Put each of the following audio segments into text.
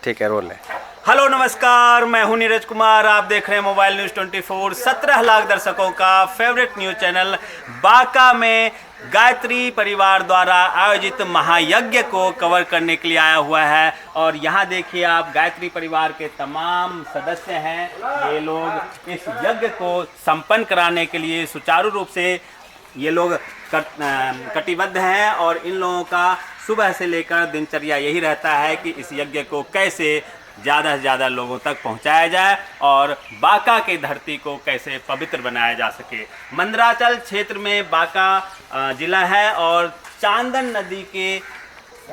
ठीक है, रोल है। हेलो नमस्कार, मैं हूं नीरज कुमार। आप देख रहे हैं मोबाइल न्यूज़ 24। 17 लाख दर्शकों का फेवरेट न्यूज़ चैनल बांका में गायत्री परिवार द्वारा आयोजित महायज्ञ को कवर करने के लिए आया हुआ है। और यहाँ देखिए आप, गायत्री परिवार के तमाम सदस्य हैं। ये लोग इस यज्ञ को संपन्न कराने के लिए सुचारू रूप से ये लोग कटिबद्ध हैं। और इन लोगों का सुबह से लेकर दिनचर्या यही रहता है कि इस यज्ञ को कैसे ज़्यादा से ज़्यादा लोगों तक पहुंचाया जाए और बांका की धरती को कैसे पवित्र बनाया जा सके। मंदराचल क्षेत्र में बांका ज़िला है और चांदन नदी के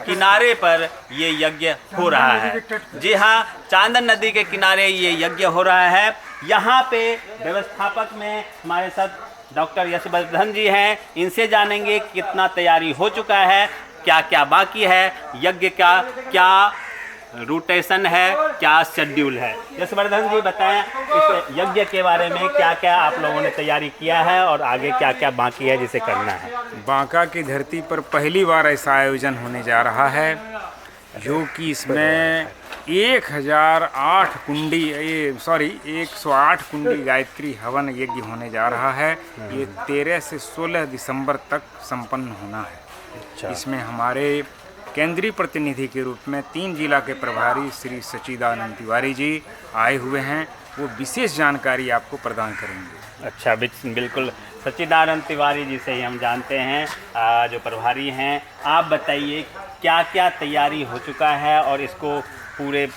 किनारे पर ये यज्ञ हो रहा है। जी हाँ, चांदन नदी के किनारे ये यज्ञ हो रहा है। यहाँ पे व्यवस्थापक में हमारे साथ डॉक्टर यशवर्धन जी हैं। इनसे जानेंगे कितना तैयारी हो चुका है, क्या क्या बाकी है, यज्ञ का क्या रूटेशन है, क्या शेड्यूल है। यशवर्धन जी बताएं इस यज्ञ के बारे में, क्या क्या आप लोगों ने तैयारी किया है और आगे क्या क्या बाकी है जिसे करना है। बांका की धरती पर पहली बार ऐसा आयोजन होने जा रहा है, जो कि इसमें 108 कुंडी गायत्री हवन यज्ञ होने जा रहा है। ये 13 से 16 दिसंबर तक संपन्न होना है। अच्छा। इसमें हमारे केंद्रीय प्रतिनिधि के रूप में 3 जिला के प्रभारी श्री सच्चिदानंद तिवारी जी आए हुए हैं। वो विशेष जानकारी आपको प्रदान करेंगे। अच्छा, बिल्कुल। सच्चिदानंद तिवारी जी से ही हम जानते हैं, जो प्रभारी हैं। आप बताइए क्या क्या तैयारी हो चुका है और इसको पूरे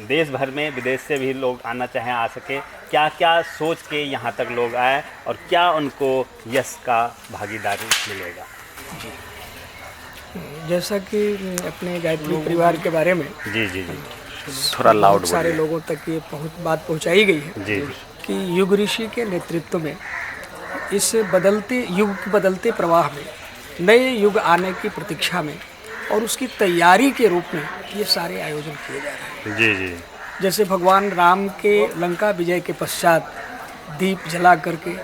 देश भर में, विदेश से भी लोग आना चाहें आ सके, क्या क्या सोच के यहाँ तक लोग आए और क्या उनको यश का भागीदारी मिलेगा। जैसा कि अपने गायत्री परिवार के बारे में जी जी जी, थोड़ा लाउड सारे लोगों तक ये बात पहुंचाई गई है जी कि युग ऋषि के नेतृत्व में इस बदलते युग के बदलते प्रवाह में, नए युग आने की प्रतीक्षा में और उसकी तैयारी के रूप में ये सारे आयोजन किए जा रहे हैं। जी जी। जैसे भगवान राम के लंका विजय के पश्चात दीप जला करके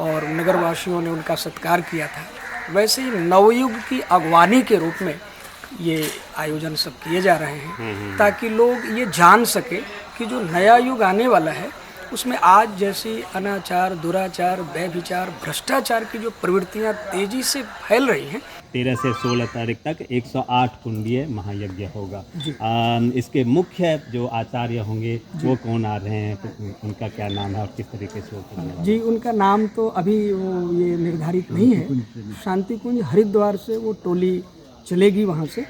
और नगरवासियों ने उनका सत्कार किया था, वैसे ही नवयुग की अगवानी के रूप में ये आयोजन सब किए जा रहे हैं, ताकि लोग ये जान सके कि जो नया युग आने वाला है उसमें आज जैसी अनाचार, दुराचार, व्यभिचार, भ्रष्टाचार की जो प्रवृत्तियां तेजी से फैल रही हैं, 13 से 16 तारीख तक 108 कुंडीय महायज्ञ होगा। इसके मुख्य जो आचार्य होंगे वो कौन आ रहे हैं, तो उनका क्या नाम है और किस तरीके से वो करने वाले हैं? जी उनका नाम तो अभी ये निर्धारित नहीं है। शांति कुंज हरिद्वार से वो टोली चलेगी वहाँ से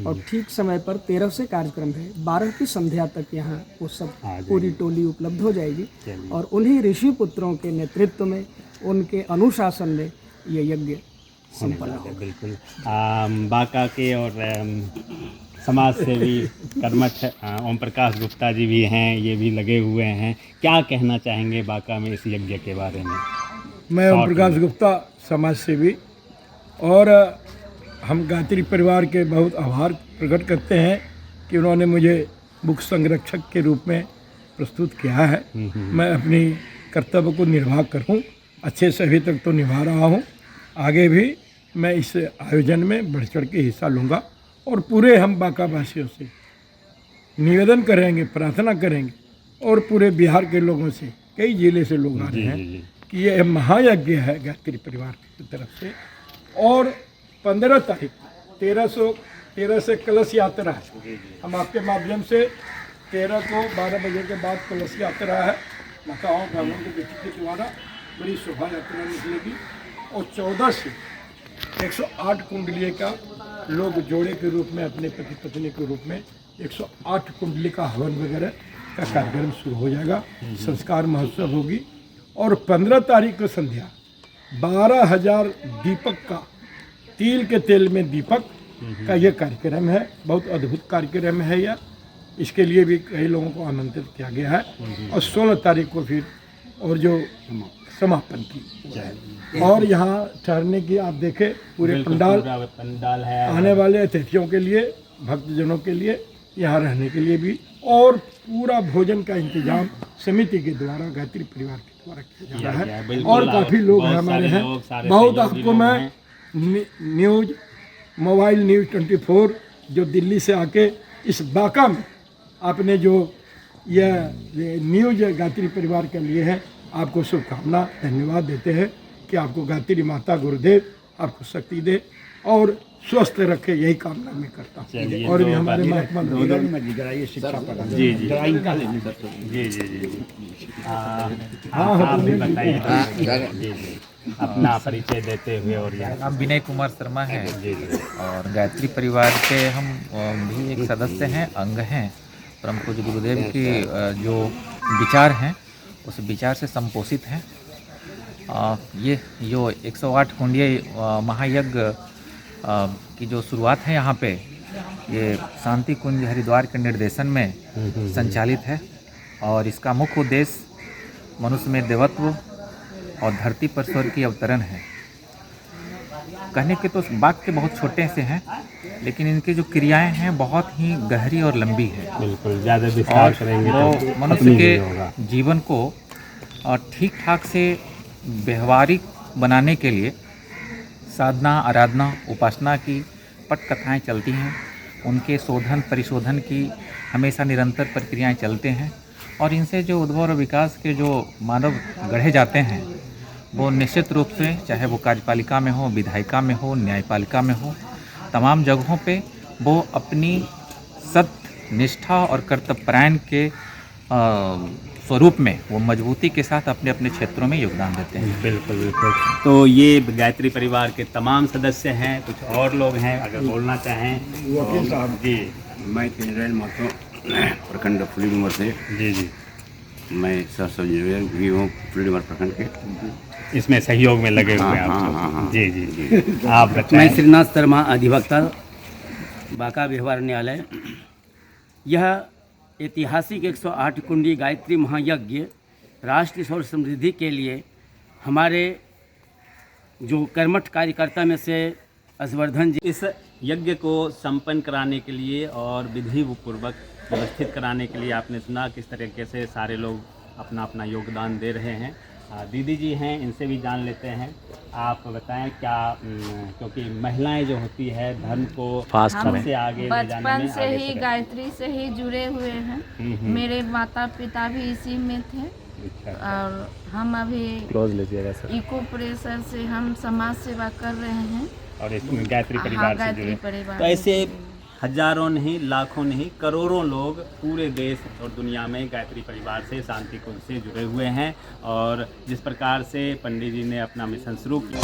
और ठीक समय पर 13 से कार्यक्रम है, 12 की संध्या तक यहाँ वो सब पूरी टोली उपलब्ध हो जाएगी और उन्हीं ऋषि पुत्रों के नेतृत्व में, उनके अनुशासन में ये यज्ञ संपन्न होगा। बिल्कुल। बांका के और समाज सेवी कर्मठ ओम प्रकाश गुप्ता जी भी हैं, ये भी लगे हुए हैं। क्या कहना चाहेंगे बांका में इस यज्ञ के बारे में? मैं ओम प्रकाश गुप्ता, समाज सेवी, और हम गायत्री परिवार के बहुत आभार प्रकट करते हैं कि उन्होंने मुझे मुख्य संरक्षक के रूप में प्रस्तुत किया है। मैं अपनी कर्तव्य को निर्वाह करूं, अच्छे से अभी तक तो निभा रहा हूं। आगे भी मैं इस आयोजन में बढ़ चढ़ के हिस्सा लूँगा और पूरे हम बांका वासियों से निवेदन करेंगे, प्रार्थना करेंगे और पूरे बिहार के लोगों से, कई जिले से लोग आ रहे हैं कि ये महायज्ञ है गायत्री परिवार की तरफ से। और 15 तारीख 13 से कलश यात्रा है। हम आपके माध्यम से 13 को 12 बजे के बाद कलश यात्रा है, माताओं बहनों के बेटी के द्वारा बड़ी शोभा यात्रा निकलेगी और 14 से 108 कुंडली का लोग जोड़े के रूप में, अपने पति पत्नी के रूप में 108 कुंडली का हवन वगैरह का कार्यक्रम शुरू हो जाएगा। संस्कार महोत्सव होगी और 15 तारीख को संध्या 12,000 दीपक का, तिल के तेल में दीपक का ये कार्यक्रम है। बहुत अद्भुत कार्यक्रम है यह, इसके लिए भी कई लोगों को आमंत्रित किया गया है। और 16 तारीख को फिर और जो समापन की, और यहाँ ठहरने की आप देखें पूरे पंडाल है, आने वाले अतिथियों के लिए, भक्तजनों के लिए यहाँ रहने के लिए भी, और पूरा भोजन का इंतजाम समिति के द्वारा, गायत्री परिवार के द्वारा किया जा रहा है। और काफ़ी लोग हमारे हैं, बहुत। आपको मैं मोबाइल न्यूज़ 24 जो दिल्ली से आके इस बांका में आपने जो यह न्यूज गायत्री परिवार के लिए है, आपको शुभकामना धन्यवाद देते हैं कि आपको गायत्री माता गुरुदेव आपको शक्ति दे और स्वस्थ रखे, यही कामना मैं करता हूँ। और भी हमारे महात्मा शिक्षा प्रदान। जी जी जी जी जी आप भी बताइए अपना परिचय देते हुए। और यहाँ नाम विनय कुमार शर्मा है और गायत्री परिवार के हम भी एक सदस्य हैं, अंग हैं। परम पूज्य गुरुदेव की जो विचार हैं उस विचार से संपोषित हैं। ये जो 108 कुंडीय महायज्ञ की जो शुरुआत है यहाँ पे, ये शांति कुंज हरिद्वार के निर्देशन में संचालित है और इसका मुख्य उद्देश्य मनुष्य में देवत्व और धरती पर स्वर्ग की अवतरण है। कहने के तो वाक्य बहुत छोटे से हैं, लेकिन इनकी जो क्रियाएं हैं बहुत ही गहरी और लंबी है। बिल्कुल ज़्यादा विस्तार करेंगे वो तो मनुष्य के जीवन को ठीक ठाक से व्यवहारिक बनाने के लिए साधना, आराधना, उपासना की पटकथाएँ चलती हैं। उनके शोधन परिशोधन की हमेशा निरंतर प्रक्रियाएं चलते हैं और इनसे जो उद्भव और विकास के जो मानव गढ़े जाते हैं वो निश्चित रूप से, चाहे वो कार्यपालिका में हो, विधायिका में हो, न्यायपालिका में हो, तमाम जगहों पे वो अपनी सत्य, निष्ठा और कर्तव्यपरायण के स्वरूप में वो मजबूती के साथ अपने अपने क्षेत्रों में योगदान देते हैं। बिल्कुल बिल्कुल। तो ये गायत्री परिवार के तमाम सदस्य हैं। कुछ और लोग हैं, अगर बोलना चाहें तो। जी मैं तेजराज महतो प्रखंड फुली डूमर से। जी जी मैं सहसंयोजक भी हूँ फुली डूमर प्रखंड के। इसमें सहयोग में लगे हुए हैं आप लोग। जी जी जी आप बताएं। मैं श्रीनाथ शर्मा, अधिवक्ता, बांका व्यवहार न्यायालय। यह ऐतिहासिक 108 कुंडी गायत्री महायज्ञ राष्ट्र और समृद्धि के लिए हमारे जो कर्मठ कार्यकर्ता में से असवर्धन जी, इस यज्ञ को संपन्न कराने के लिए और विधि पूर्वक व्यवस्थित कराने के लिए आपने सुना किस तरीके से सारे लोग अपना अपना योगदान दे रहे हैं। दीदी जी हैं, इनसे भी जान लेते हैं। आप बताएं क्या, क्योंकि महिलाएं जो होती है धर्म को सबसे आगे ले जाने बचपन में से ही गायत्री से ही जुड़े हुए हैं। मेरे माता पिता भी इसी में थे और हम अभी इको प्रेशर से हम समाज सेवा कर रहे हैं और इस गायत्री परिवार से गायत्री जुड़े। परिवार तो ऐसे हजारों नहीं, लाखों नहीं, करोड़ों लोग पूरे देश और दुनिया में गायत्री परिवार से, शांति कुंज से जुड़े हुए हैं। और जिस प्रकार से पंडित जी ने अपना मिशन शुरू किया